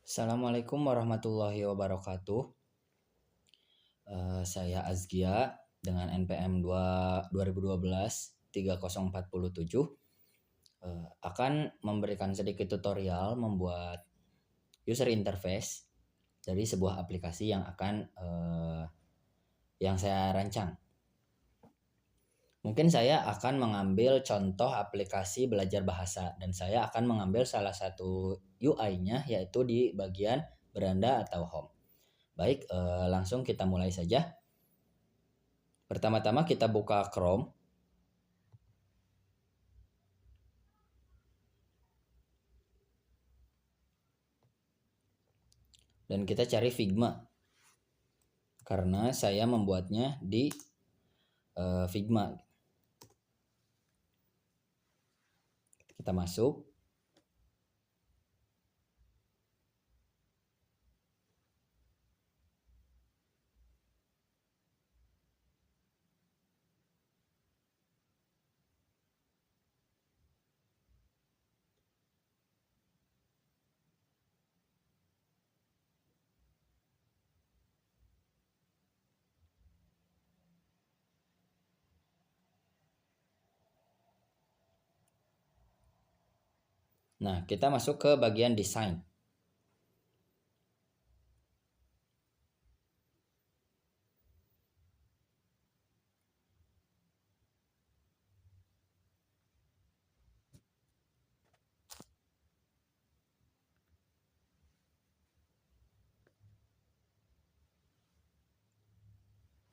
Assalamualaikum warahmatullahi wabarakatuh. Saya Azgia dengan NPM 2012 3047 akan memberikan sedikit tutorial membuat user interface dari sebuah aplikasi yang saya rancang. Mungkin saya akan mengambil contoh aplikasi belajar bahasa dan saya akan mengambil salah satu UI-nya yaitu di bagian beranda atau home. Baik, langsung kita mulai saja. Pertama-tama kita buka Chrome. Dan kita cari Figma. Karena saya membuatnya di Figma. Kita masuk. Nah, kita masuk ke bagian desain.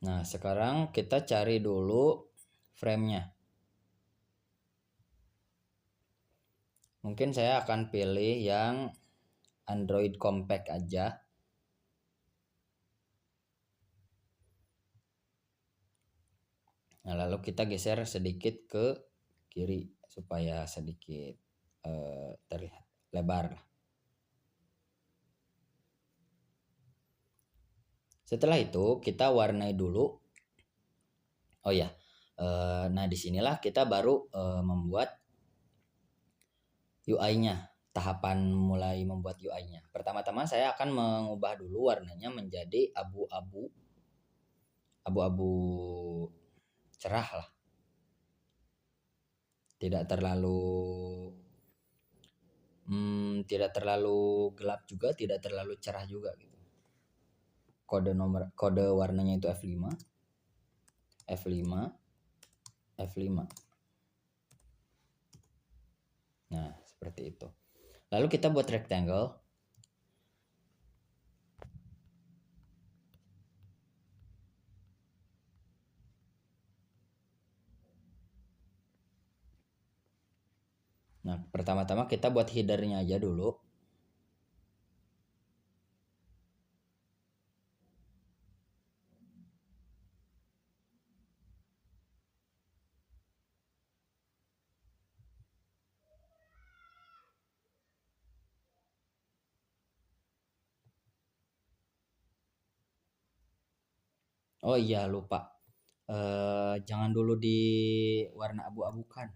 Nah, sekarang kita cari dulu frame-nya. Mungkin saya akan pilih yang Android Compact aja. Nah, lalu kita geser sedikit ke kiri supaya sedikit terlihat lebar. Setelah itu kita warnai dulu. Oh ya, nah disinilah kita baru membuat UI-nya. Tahapan mulai membuat UI-nya. Pertama-tama saya akan mengubah dulu warnanya menjadi abu-abu cerah lah. Tidak terlalu gelap juga, tidak terlalu cerah juga gitu. Kode warnanya itu F5. Nah, seperti itu. Lalu kita buat rectangle. Nah, pertama-tama kita buat headernya aja dulu. Oh iya, lupa. Jangan dulu di warna abu-abukan.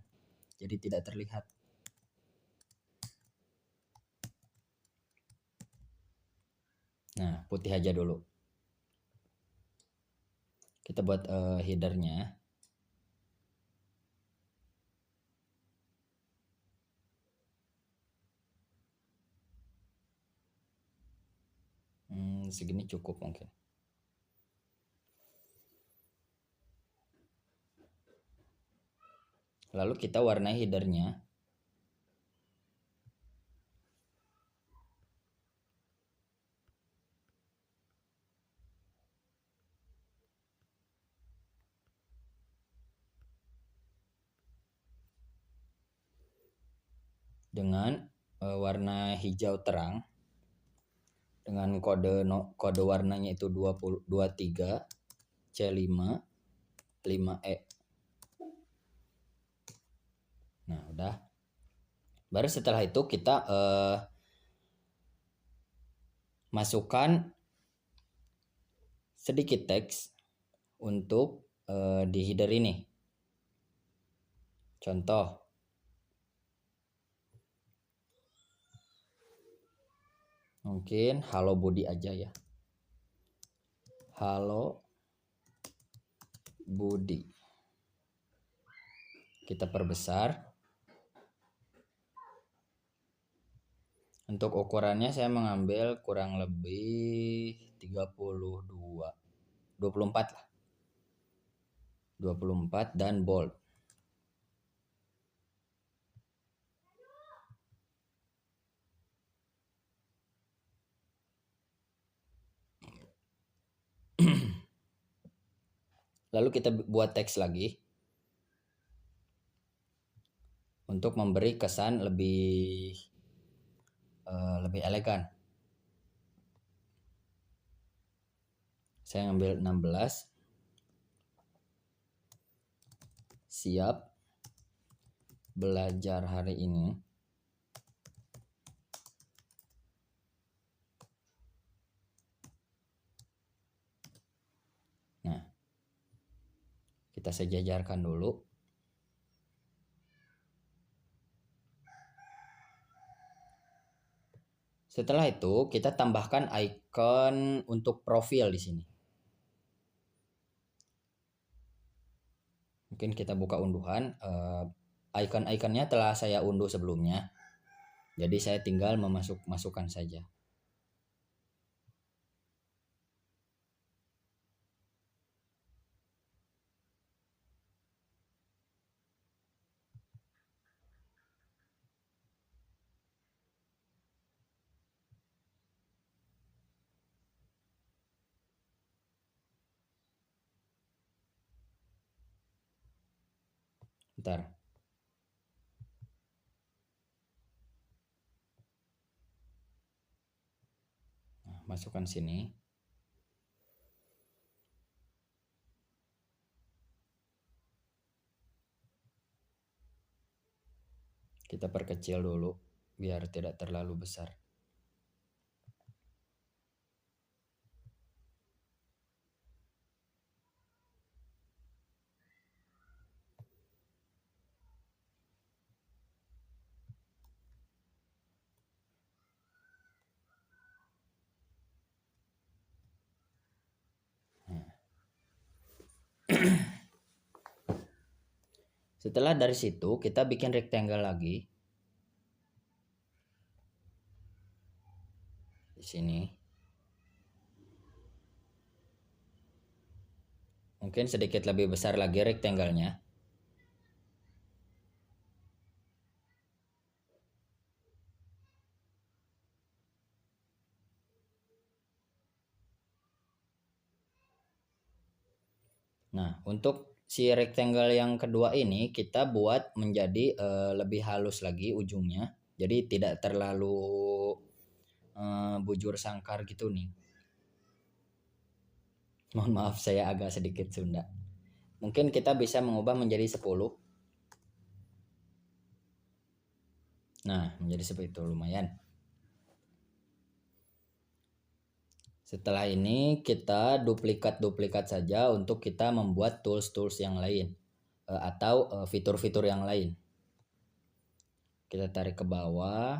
Jadi tidak terlihat. Nah, putih aja dulu. Kita buat headernya. Segini cukup mungkin. Lalu kita warnai headernya. Dengan warna hijau terang. Dengan kode warnanya itu 23 C5 5E. Nah, udah. Baru setelah itu kita masukkan sedikit teks untuk di header ini. Contoh. Mungkin halo Budi aja ya. Halo Budi. Kita perbesar. Untuk ukurannya saya mengambil kurang lebih 32, 24 lah. 24 dan bold. Lalu kita buat teks lagi untuk memberi kesan lebih elegan. Saya ngambil 16. Siap belajar hari ini. Nah, kita sejajarkan dulu. Setelah itu, kita tambahkan icon untuk profil di sini. Mungkin kita buka unduhan. Icon-iconnya telah saya unduh sebelumnya. Jadi saya tinggal masukkan saja. Bentar. Nah, masukkan sini. Kita perkecil dulu biar tidak terlalu besar. Setelah dari situ kita bikin rectangle lagi. Di sini. Mungkin sedikit lebih besar lagi rectangle-nya. Nah, untuk si rectangle yang kedua ini kita buat menjadi lebih halus lagi ujungnya. Jadi tidak terlalu bujur sangkar gitu nih. Mohon maaf saya agak sedikit Sunda. Mungkin kita bisa mengubah menjadi 10. Nah, menjadi seperti itu lumayan. Setelah ini kita duplikat saja untuk kita membuat tools-tools yang lain atau fitur-fitur yang lain. Kita tarik ke bawah.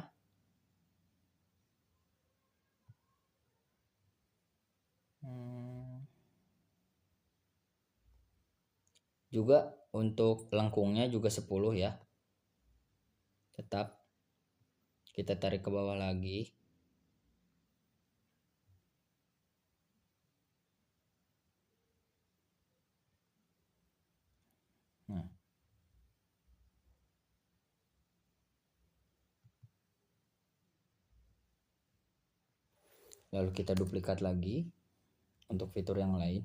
Juga untuk lengkungnya juga 10 ya. Tetap kita tarik ke bawah lagi. Nah. Lalu kita duplikat lagi untuk fitur yang lain.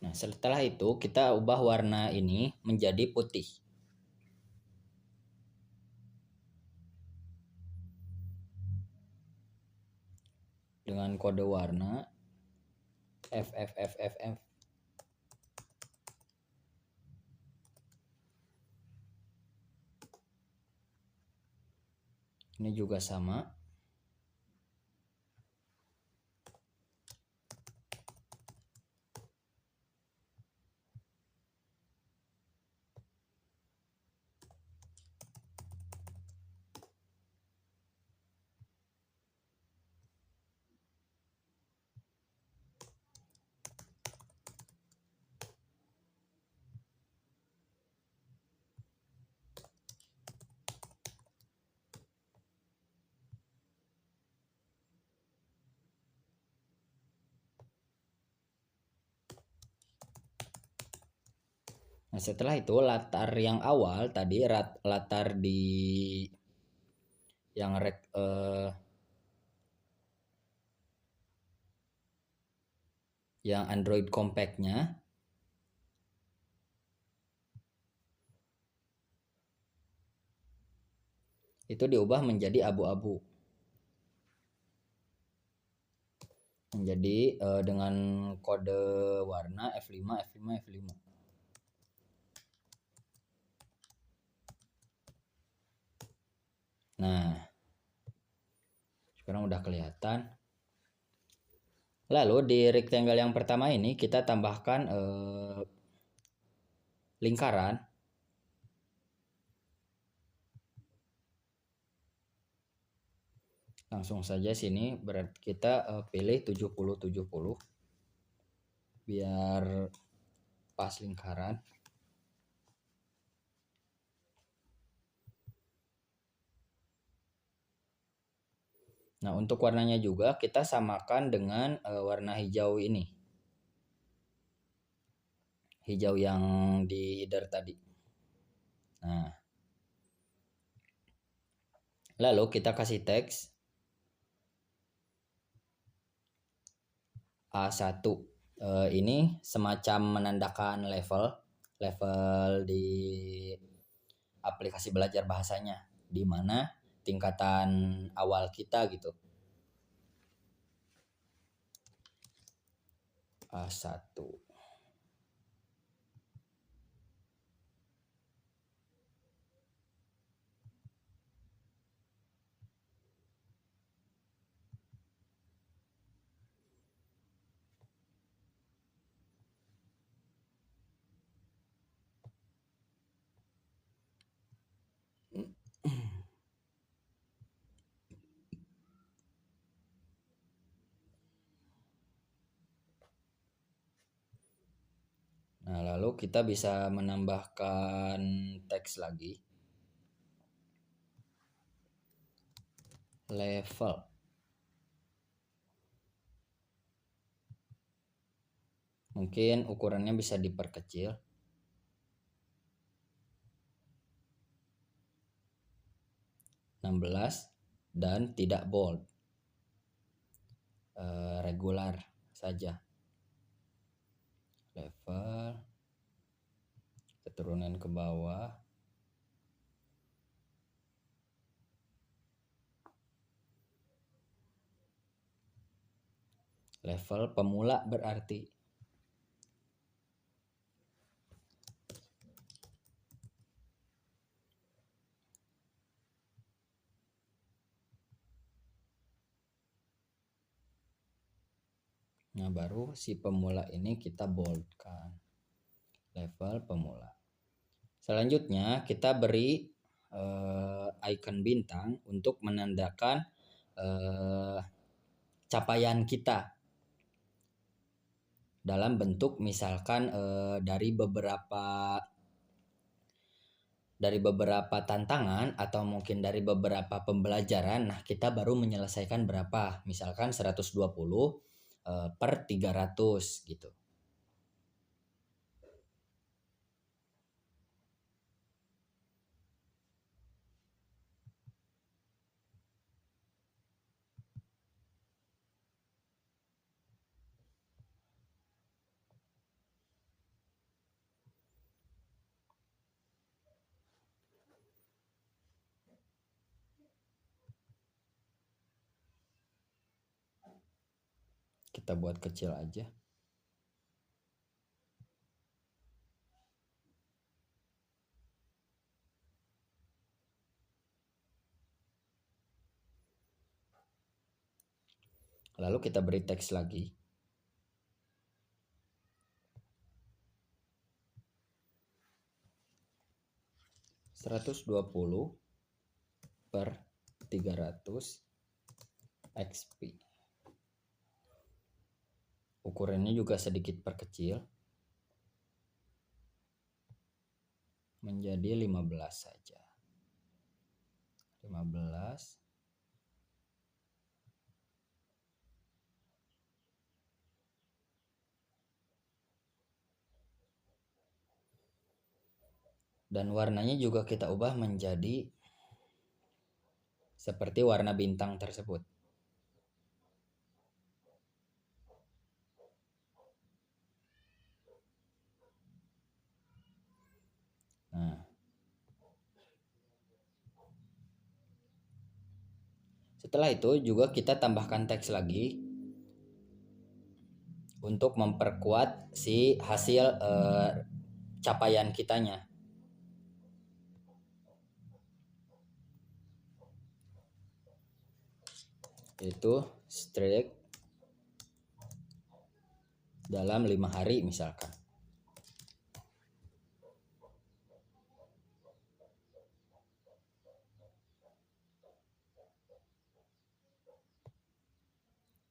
Nah, setelah itu kita ubah warna ini menjadi putih. Dengan kode warna FFFFF. Ini juga sama. Nah, setelah itu latar yang awal tadi, latar di yang yang Android Compact-nya itu diubah menjadi abu-abu. Menjadi dengan kode warna F5 F5 F5. Nah, sekarang udah kelihatan. Lalu di rectangle yang pertama ini kita tambahkan lingkaran. Langsung saja sini berarti kita pilih 70-70 biar pas lingkaran. Nah, untuk warnanya juga kita samakan dengan warna hijau ini. Hijau yang di header tadi. Nah, lalu kita kasih teks A1. Ini semacam menandakan level di aplikasi belajar bahasanya, di mana tingkatan awal kita gitu. A1. Nah, lalu kita bisa menambahkan teks lagi. Level. Mungkin ukurannya bisa diperkecil. 16 dan tidak bold. Regular saja. Level. Keturunan ke bawah. Level pemula berarti. Nah, baru si pemula ini kita boldkan. Level pemula. Selanjutnya kita beri icon bintang untuk menandakan capaian kita dalam bentuk misalkan dari beberapa tantangan atau mungkin dari beberapa pembelajaran. Nah, kita baru menyelesaikan berapa, misalkan 120 per 300 gitu. Kita buat kecil aja. Lalu kita beri teks lagi. 120 per 300 XP. Ukurannya juga sedikit perkecil menjadi 15 saja. 15 dan warnanya juga kita ubah menjadi seperti warna bintang tersebut. Nah, setelah itu juga kita tambahkan teks lagi untuk memperkuat si hasil capaian kitanya. Itu streak dalam 5 hari misalkan.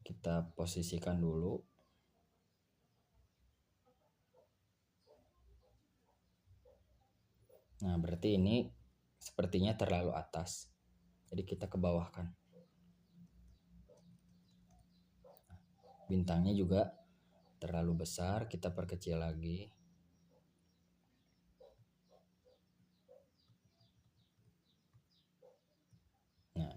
Kita posisikan dulu. Nah, berarti ini sepertinya terlalu atas. Jadi kita ke bawahkan. Bintangnya juga terlalu besar, kita perkecil lagi. Nah,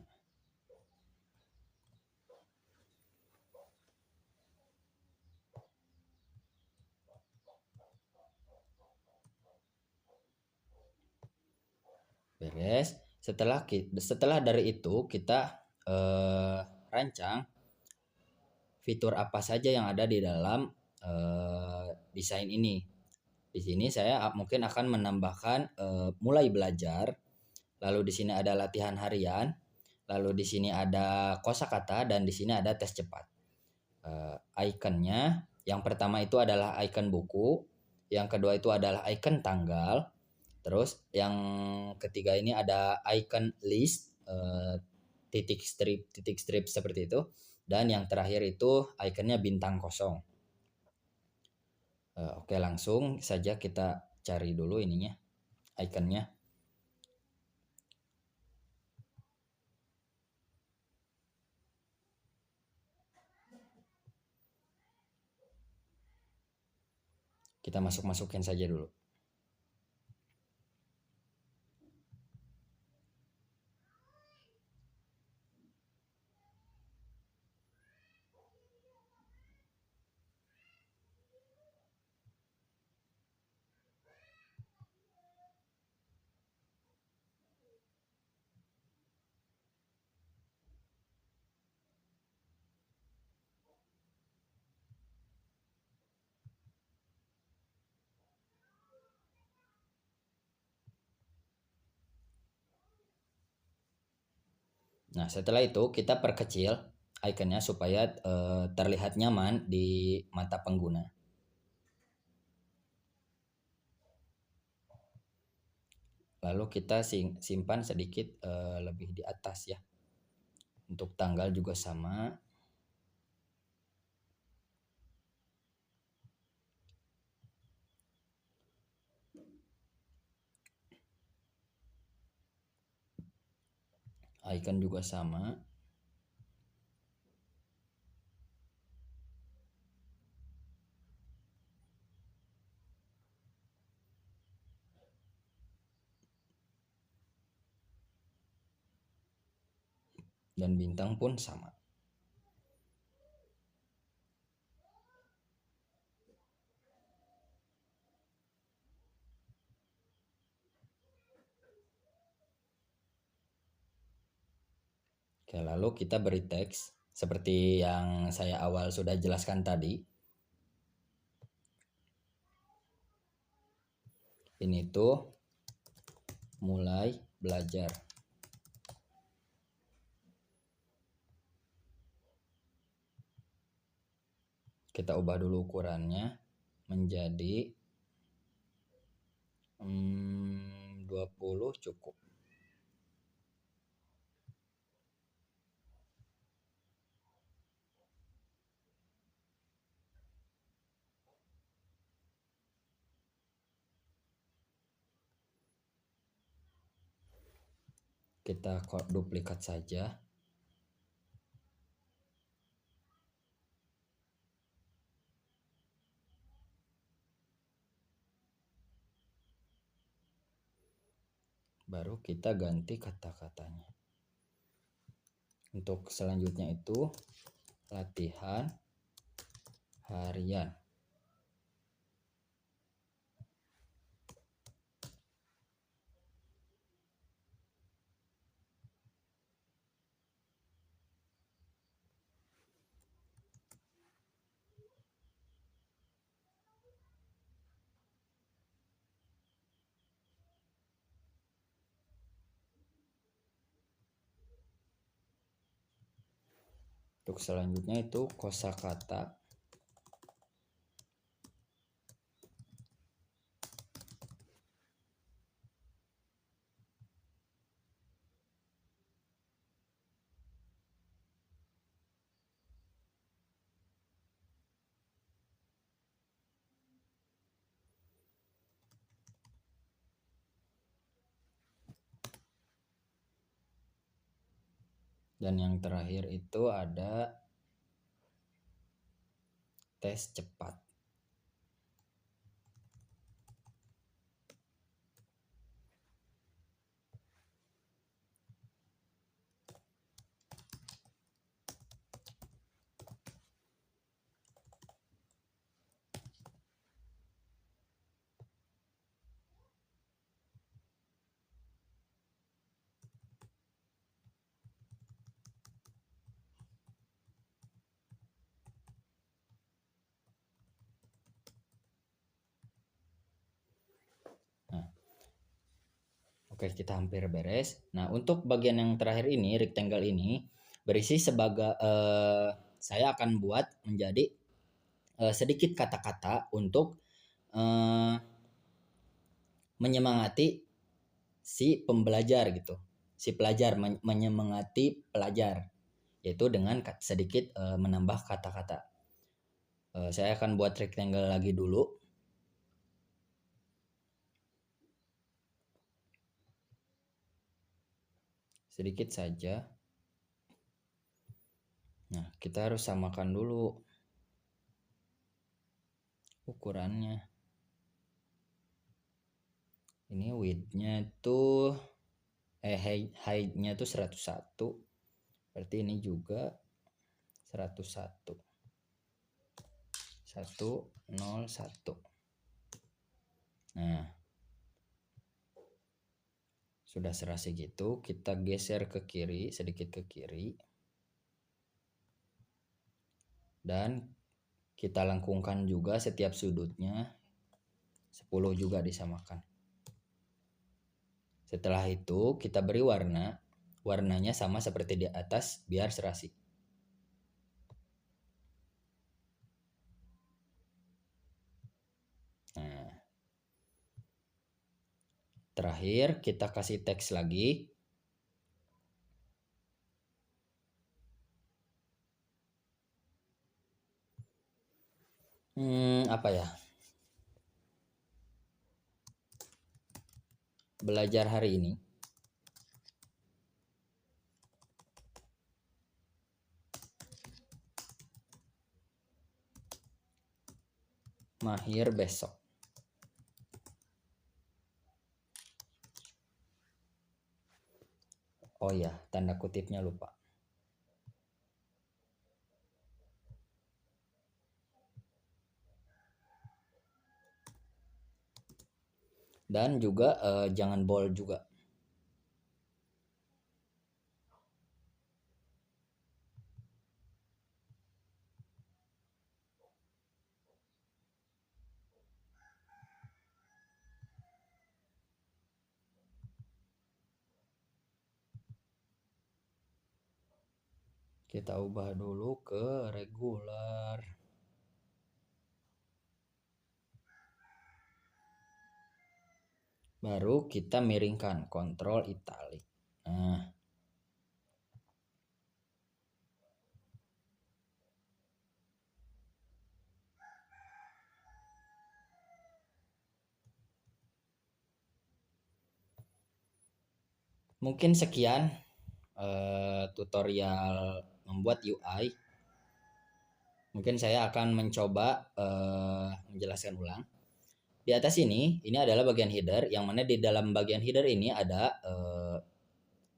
beres. Setelah dari itu kita rancang fitur apa saja yang ada di dalam desain ini. Di sini saya mungkin akan menambahkan mulai belajar, lalu di sini ada latihan harian, lalu di sini ada kosakata, dan di sini ada tes cepat. Ikonnya yang pertama itu adalah ikon buku, yang kedua itu adalah ikon tanggal, terus yang ketiga ini ada ikon list, titik strip seperti itu, dan yang terakhir itu ikonnya bintang kosong. Oke, langsung saja kita cari dulu ininya, ikonnya. Kita masukin saja dulu. Nah, setelah itu kita perkecil ikonnya supaya terlihat nyaman di mata pengguna. Lalu kita simpan sedikit lebih di atas ya. Untuk tanggal juga sama. Icon juga sama. Dan bintang pun sama. Oke, lalu kita beri teks Seperti yang saya awal sudah jelaskan tadi, ini tuh mulai belajar. Kita ubah dulu ukurannya menjadi 20 cukup. Kita duplikat saja. Baru kita ganti kata-katanya. Untuk selanjutnya itu latihan harian. Untuk selanjutnya itu kosakata. Dan yang terakhir itu ada tes cepat. Oke, kita hampir beres. Nah, untuk bagian yang terakhir ini, rectangle ini berisi sebagai saya akan buat menjadi sedikit kata-kata untuk menyemangati si pembelajar gitu. Si pelajar menyemangati pelajar, yaitu dengan sedikit menambah kata-kata. Saya akan buat rectangle lagi dulu. Sedikit saja. Nah, kita harus samakan dulu ukurannya. Ini width-nya itu height-nya itu 101. Berarti ini juga 101. 101. Nah, sudah serasi gitu, kita geser ke kiri, sedikit ke kiri. Dan kita lengkungkan juga setiap sudutnya 10 juga disamakan. Setelah itu kita beri warna. Warnanya sama seperti di atas biar serasi. Nah, terakhir kita kasih teks lagi. Apa ya? Belajar hari ini. Mahir besok. Oh ya, tanda kutipnya lupa. Dan juga jangan bold juga. Kita ubah dulu ke regular. Baru kita miringkan, kontrol italik. Nah, mungkin sekian tutorial membuat UI. Mungkin saya akan mencoba menjelaskan ulang. Di atas ini adalah bagian header, yang mana di dalam bagian header ini ada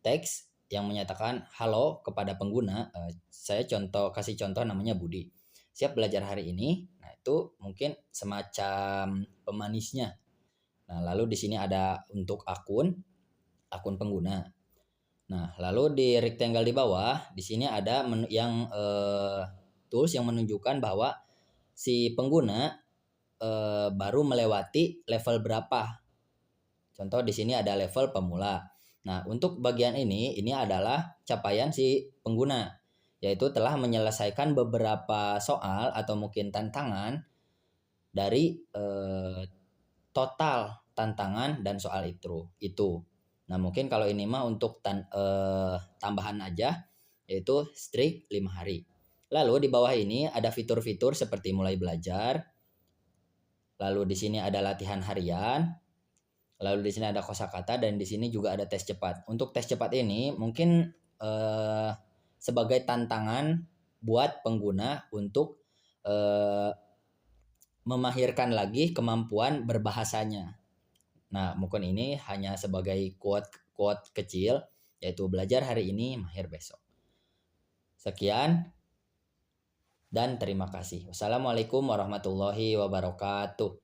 teks yang menyatakan halo kepada pengguna. Saya kasih contoh namanya Budi. Siap belajar hari ini. Nah, itu mungkin semacam pemanisnya. Nah, lalu di sini ada untuk akun pengguna. Nah, lalu di rectangle di bawah, di sini ada tools yang menunjukkan bahwa si pengguna baru melewati level berapa. Contoh di sini ada level pemula. Nah, untuk bagian ini adalah capaian si pengguna, yaitu telah menyelesaikan beberapa soal atau mungkin tantangan dari total tantangan dan soal itu. Nah, mungkin kalau ini mah untuk tambahan aja, yaitu strict 5 hari. Lalu di bawah ini ada fitur-fitur seperti mulai belajar. Lalu di sini ada latihan harian. Lalu di sini ada kosakata dan di sini juga ada tes cepat. Untuk tes cepat ini mungkin sebagai tantangan buat pengguna untuk memahirkan lagi kemampuan berbahasanya. Nah, mungkin ini hanya sebagai quote kecil, yaitu belajar hari ini, mahir besok. Sekian dan terima kasih. Wassalamualaikum warahmatullahi wabarakatuh.